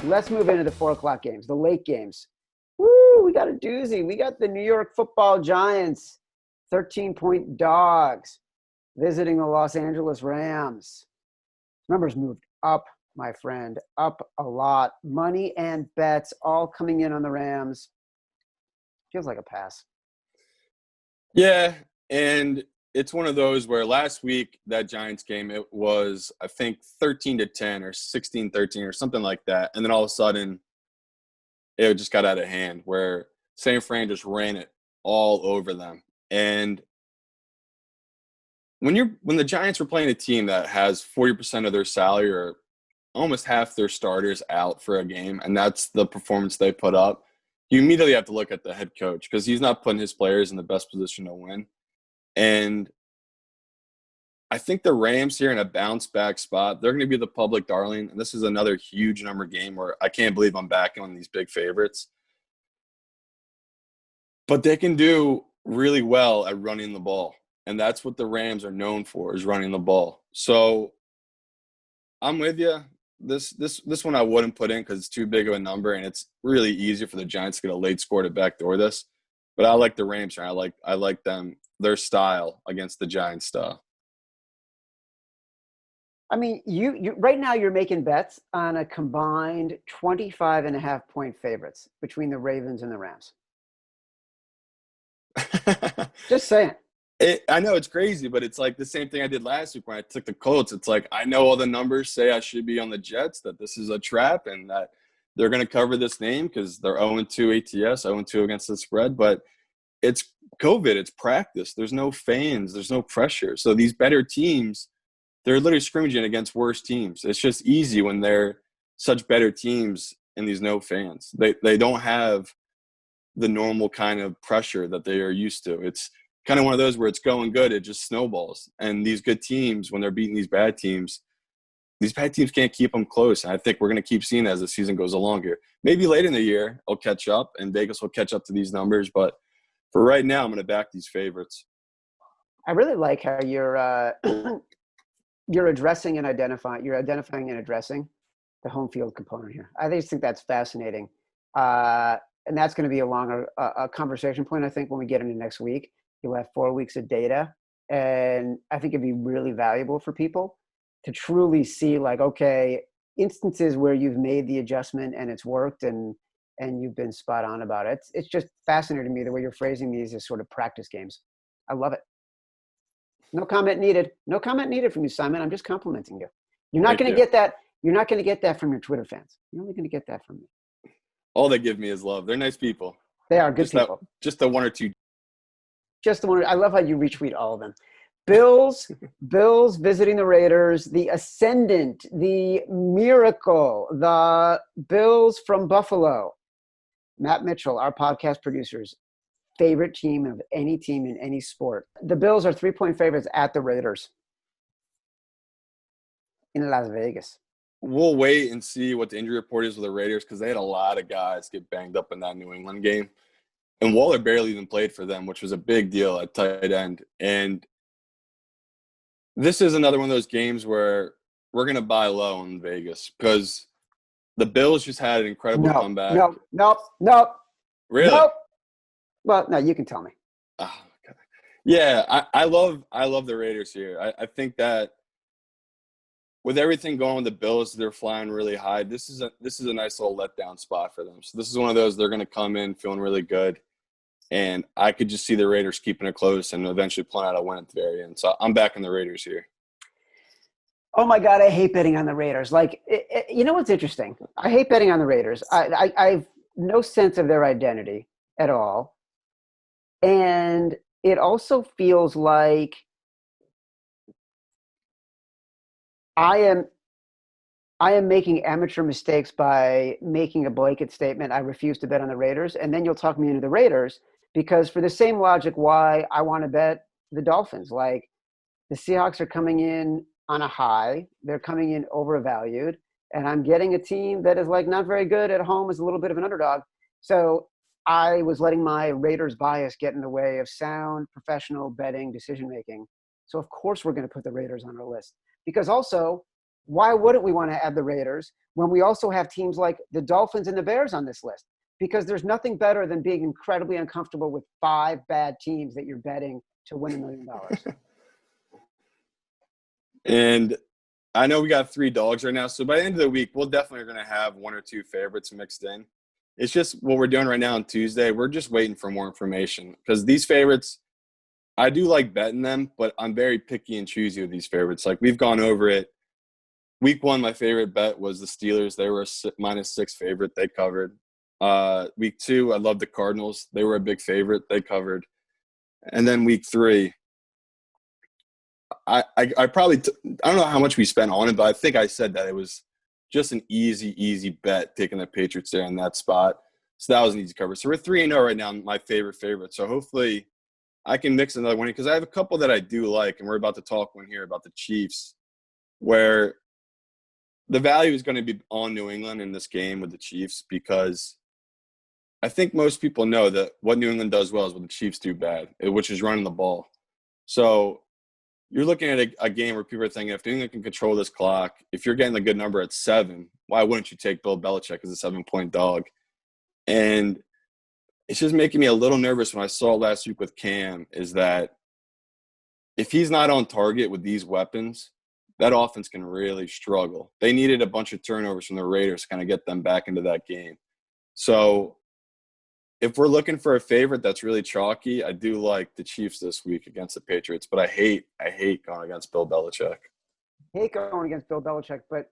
Let's move into the 4 o'clock games, the late games. Woo, we got a doozy. We got the New York Football Giants, 13-point dogs, visiting the Los Angeles Rams. Numbers moved up, my friend, up a lot. Money and bets all coming in on the Rams. Feels like a pass. Yeah, and it's one of those where last week, that Giants game, it was, I think, 13-10 or 16-13 or something like that. And then all of a sudden, it just got out of hand where San Fran just ran it all over them. And when the Giants were playing a team that has 40% of their salary or almost half their starters out for a game, and that's the performance they put up, you immediately have to look at the head coach because he's not putting his players in the best position to win. And I think the Rams here in a bounce-back spot, they're going to be the public darling. And this is another huge number game where I can't believe I'm backing on these big favorites. But they can do really well at running the ball. And that's what the Rams are known for, is running the ball. So I'm with you. This one I wouldn't put in because it's too big of a number, and it's really easy for the Giants to get a late score to backdoor this. But I like the Rams here. I like them, their style against the Giants style. I mean, you right now you're making bets on a combined 25.5-point favorites between the Ravens and the Rams. Just saying. I know it's crazy, but it's like the same thing I did last week when I took the Colts. It's like I know all the numbers say I should be on the Jets, that this is a trap, and that they're going to cover this name because they're 0-2 ATS, 0-2 against the spread. But it's COVID. It's practice. There's no fans. There's no pressure. So these better teams, they're literally scrimmaging against worse teams. It's just easy when they're such better teams and these no fans. They don't have the normal kind of pressure that they are used to. It's kind of one of those where it's going good, it just snowballs. And these good teams, when they're beating these bad teams can't keep them close. And I think we're going to keep seeing that as the season goes along here. Maybe late in the year, it'll catch up, and Vegas will catch up to these numbers. But for right now, I'm going to back these favorites. I really like how you're you're identifying and addressing the home field component here. I just think that's fascinating. And that's going to be a conversation point, I think, when we get into next week. You'll have 4 weeks of data. And I think it'd be really valuable for people to truly see, like, okay, instances where you've made the adjustment and it's worked and you've been spot on about it. It's just fascinating to me the way you're phrasing these as sort of practice games. I love it. No comment needed. No comment needed from you, Simon. I'm just complimenting you. You're not going to get that. You're not going to get that from your Twitter fans. You're only going to get that from me. All they give me is love. They're nice people. They are good people. Just the one or two. Just the one. I love how you retweet all of them. Bills visiting the Raiders, the Ascendant, the Miracle, the Bills from Buffalo. Matt Mitchell, our podcast producer's favorite team of any team in any sport. The Bills are 3-point favorites at the Raiders in Las Vegas. We'll wait and see what the injury report is with the Raiders because they had a lot of guys get banged up in that New England game. And Waller barely even played for them, which was a big deal at tight end. And this is another one of those games where we're going to buy low in Vegas because the Bills just had an incredible comeback. Nope. Really? Nope. Well, no, you can tell me. Oh, okay. Yeah, I love the Raiders here. I think that with everything going with the Bills, they're flying really high. This is a nice little letdown spot for them. So this is one of those they're going to come in feeling really good. And I could just see the Raiders keeping it close and eventually pulling out a win at the very end. So I'm backing the Raiders here. Oh, my God, I hate betting on the Raiders. Like, you know what's interesting? I hate betting on the Raiders. I have no sense of their identity at all. And it also feels like I am making amateur mistakes by making a blanket statement. I refuse to bet on the Raiders. And then you'll talk me into the Raiders because for the same logic why I want to bet the Dolphins. Like the Seahawks are coming in on a high. They're coming in overvalued. And I'm getting a team that is like not very good at home as a little bit of an underdog. So I was letting my Raiders bias get in the way of sound, professional betting decision-making. So of course we're going to put the Raiders on our list because also Why wouldn't we want to add the Raiders when we also have teams like the Dolphins and the Bears on this list? Because there's nothing better than being incredibly uncomfortable with 5 bad teams that you're betting to win $1 million. And I know we got 3 dogs right now, so by the end of the week, we'll definitely going to have 1 or 2 favorites mixed in. It's just what we're doing right now on Tuesday. We're just waiting for more information because these favorites, I do like betting them, but I'm very picky and choosy with these favorites. Like we've gone over it. Week 1, my favorite bet was the Steelers. They were a -6 favorite. They covered. Week 2, I love the Cardinals. They were a big favorite. They covered. And then week 3, I probably I don't know how much we spent on it, but I think I said that it was just an easy bet taking the Patriots there in that spot. So that was an easy cover. So we're 3-0 right now, my favorite. So hopefully I can mix another one because I have a couple that I do like, and we're about to talk one here about the Chiefs, where the value is going to be on New England in this game with the Chiefs because I think most people know that what New England does well is what the Chiefs do bad, which is running the ball. So you're looking at a game where people are thinking, if New England can control this clock, if you're getting a good number at 7, why wouldn't you take Bill Belichick as a 7-point dog? And it's just making me a little nervous when I saw it last week with Cam is that if he's not on target with these weapons, that offense can really struggle. They needed a bunch of turnovers from the Raiders to kind of get them back into that game. So if we're looking for a favorite that's really chalky, I do like the Chiefs this week against the Patriots, but I hate going against Bill Belichick. I hate going against Bill Belichick, but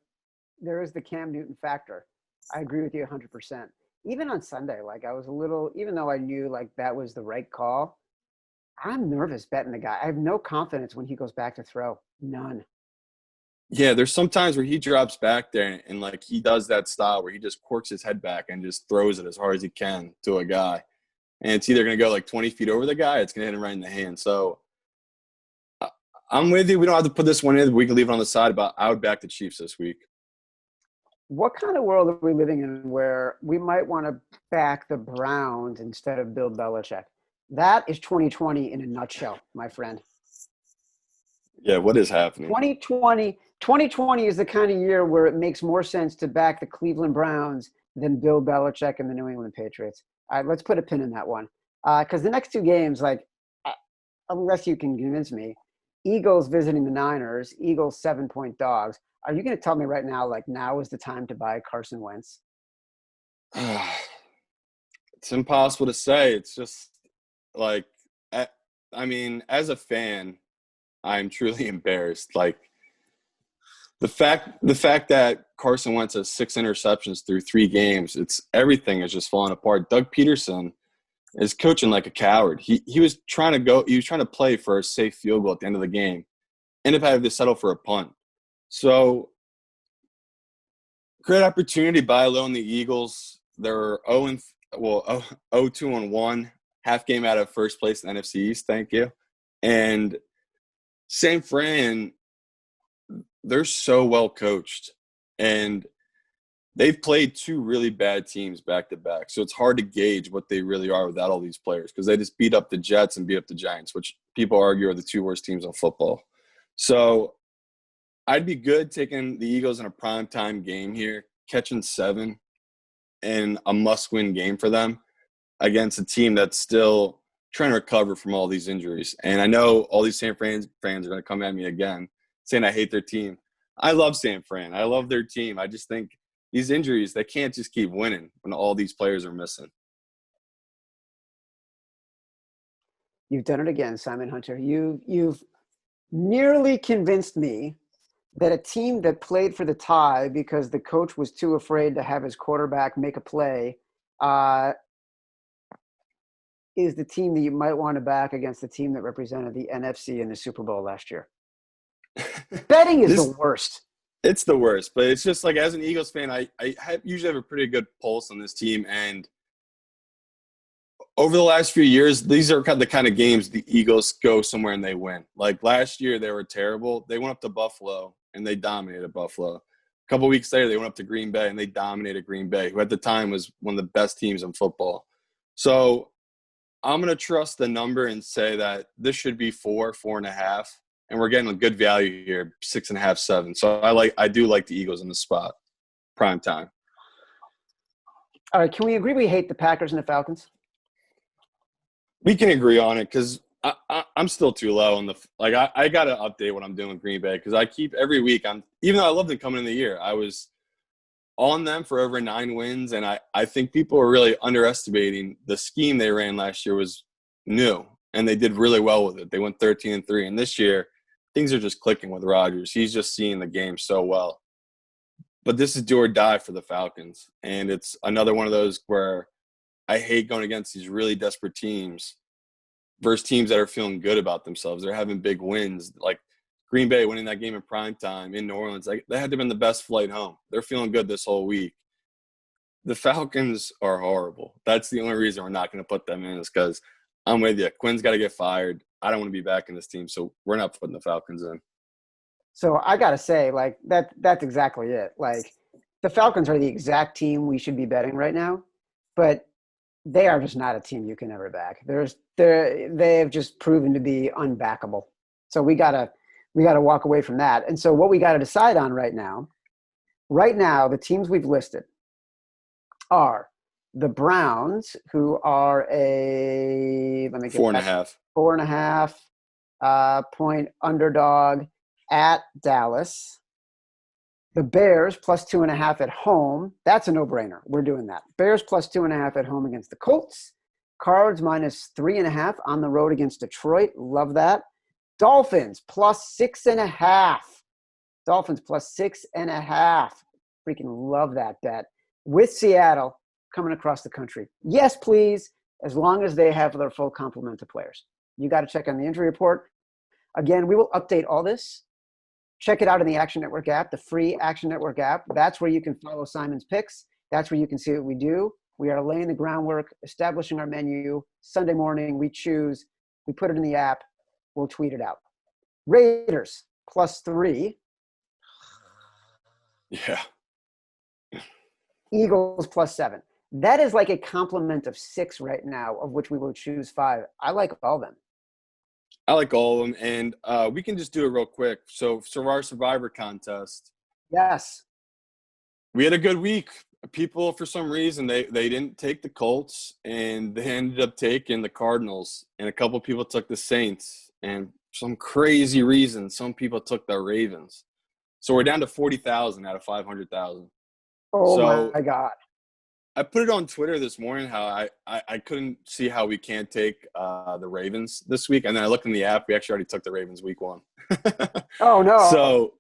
there is the Cam Newton factor. I agree with you 100%. Even on Sunday, like I was a little, even though I knew like that was the right call, I'm nervous betting the guy. I have no confidence when he goes back to throw. None. Yeah, there's some times where he drops back there and like he does that style where he just quirks his head back and just throws it as hard as he can to a guy. And it's either going to go like 20 feet over the guy, it's going to hit him right in the hand. So I'm with you. We don't have to put this one in. We can leave it on the side, but I would back the Chiefs this week. What kind of world are we living in where we might want to back the Browns instead of Bill Belichick? That is 2020 in a nutshell, my friend. Yeah, what is happening? 2020 is the kind of year where it makes more sense to back the Cleveland Browns than Bill Belichick and the New England Patriots. All right, let's put a pin in that one. Because the next 2 games, like, unless you can convince me, Eagles visiting the Niners, Eagles 7-point dogs. Are you going to tell me right now, like, now is the time to buy Carson Wentz? It's impossible to say. It's just like, I mean, as a fan, I'm truly embarrassed. Like the fact that Carson Wentz has 6 interceptions through 3 games, everything is just falling apart. Doug Peterson is coaching like a coward. He was trying to play for a safe field goal at the end of the game. Ended up having to settle for a punt. So great opportunity to buy low in the Eagles. They're 0-2-1, half game out of first place in the NFC East. Thank you. And San Fran, they're so well coached, and they've played 2 really bad teams back to back. So it's hard to gauge what they really are without all these players because they just beat up the Jets and beat up the Giants, which people argue are the 2 worst teams in football. So I'd be good taking the Eagles in a primetime game here, catching 7 in a must-win game for them against a team that's still trying to recover from all these injuries. And I know all these San Fran fans are going to come at me again saying I hate their team. I love San Fran. I love their team. I just think these injuries, they can't just keep winning when all these players are missing. You've done it again, Simon Hunter. You've nearly convinced me that a team that played for the tie because the coach was too afraid to have his quarterback make a play is the team that you might want to back against the team that represented the NFC in the Super Bowl last year. Betting is the worst. It's the worst, but it's just like as an Eagles fan, I usually have a pretty good pulse on this team. And over the last few years, these are the kind of games the Eagles go somewhere and they win. Like last year, they were terrible. They went up to Buffalo and they dominated Buffalo. A couple weeks later, they went up to Green Bay and they dominated Green Bay, who at the time was one of the best teams in football. So I'm going to trust the number and say that this should be 4.5, and we're getting a good value here, 6.5, 7. So I do like the Eagles in the spot, prime time. All right, can we agree we hate the Packers and the Falcons? We can agree on it because I'm still too low on the – like, I got to update what I'm doing with Green Bay because I keep – every week even though I loved them coming in the year, I was on them for over 9 wins, and I think people are really underestimating the scheme they ran last year was new, and they did really well with it. They went 13-3, and this year things are just clicking with Rodgers. He's just seeing the game so well. But this is do or die for the Falcons, and it's another one of those where I hate going against these really desperate teams versus teams that are feeling good about themselves. They're having big wins. Like Green Bay winning that game in primetime in New Orleans, they had to have been the best flight home. They're feeling good this whole week. The Falcons are horrible. That's the only reason we're not going to put them in is because I'm with you. Quinn's got to get fired. I don't want to be back in this team, so we're not putting the Falcons in. So I got to say, like, that's exactly it. Like, the Falcons are the exact team we should be betting right now, but they are just not a team you can ever back. They have just proven to be unbackable. So we gotta walk away from that. And so what we got to decide on right now, the teams we've listed are the Browns, who are a 4.5 point underdog at Dallas. The Bears plus 2.5 at home. That's a no-brainer. We're doing that. Bears plus 2.5 at home against the Colts. Cards minus 3.5 on the road against Detroit. Love that. Dolphins plus 6.5. Dolphins plus 6.5. Freaking love that bet. With Seattle coming across the country. Yes, please, as long as they have their full complement of players. You got to check on the injury report. Again, we will update all this. Check it out in the Action Network app, the free Action Network app. That's where you can follow Simon's picks. That's where you can see what we do. We are laying the groundwork, establishing our menu. Sunday morning, we choose. We put it in the app. We'll tweet it out. Raiders plus 3. Yeah. Eagles plus 7. That is like a complement of 6 right now, of which we will choose 5. I like all of them. I like all of them, and we can just do it real quick. So our Survivor contest. Yes. We had a good week. People, for some reason, they didn't take the Colts, and they ended up taking the Cardinals, and a couple people took the Saints, and for some crazy reason, some people took the Ravens. So we're down to 40,000 out of 500,000. Oh, my God. I put it on Twitter this morning how I couldn't see how we can't take the Ravens this week. And then I looked in the app. We actually already took the Ravens week 1. Oh, no.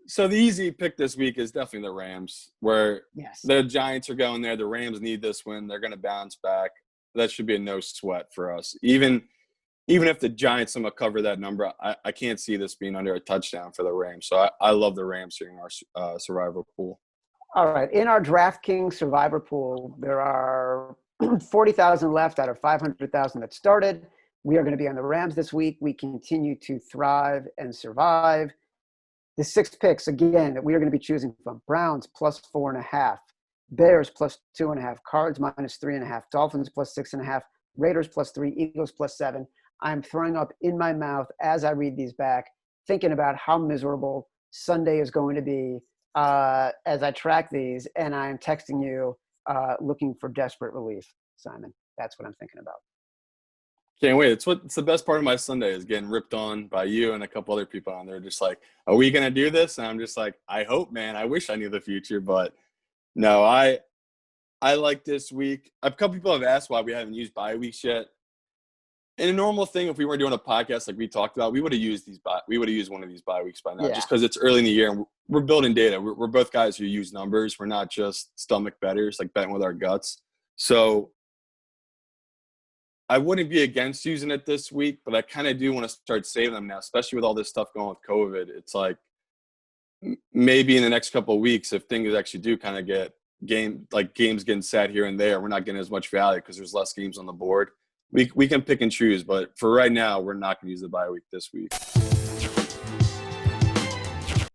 So the easy pick this week is definitely the Rams, where yes, the Giants are going there. The Rams need this win. They're going to bounce back. That should be a no sweat for us. Even if the Giants somehow cover that number, I can't see this being under a touchdown for the Rams. So I love the Rams here in our survivor pool. All right. In our DraftKings Survivor pool, there are 40,000 left out of 500,000 that started. We are going to be on the Rams this week. We continue to thrive and survive. The 6 picks, again, that we are going to be choosing from: Browns plus 4.5, Bears plus 2.5, Cards minus 3.5, Dolphins plus 6.5, Raiders plus 3, Eagles plus 7. I'm throwing up in my mouth as I read these back, thinking about how miserable Sunday is going to be as I track these, and I'm texting you looking for desperate relief, Simon. That's what I'm thinking about. Can't wait. It's the best part of my Sunday is getting ripped on by you and a couple other people on there. Just like, are we going to do this? And I'm just like, I hope, man. I wish I knew the future, but no, I like this week. A couple people have asked why we haven't used bye weeks yet. In a normal thing, if we were doing a podcast like we talked about, we would have used one of these bye weeks by now, just because it's early in the year and we're building data. We're both guys who use numbers. We're not just stomach bettors, like betting with our guts. So I wouldn't be against using it this week, but I kind of do want to start saving them now, especially with all this stuff going with COVID. It's like maybe in the next couple of weeks, if things actually do kind of get games getting sat here and there, we're not getting as much value because there's less games on the board. We can pick and choose, but for right now, we're not going to use the bye week this week.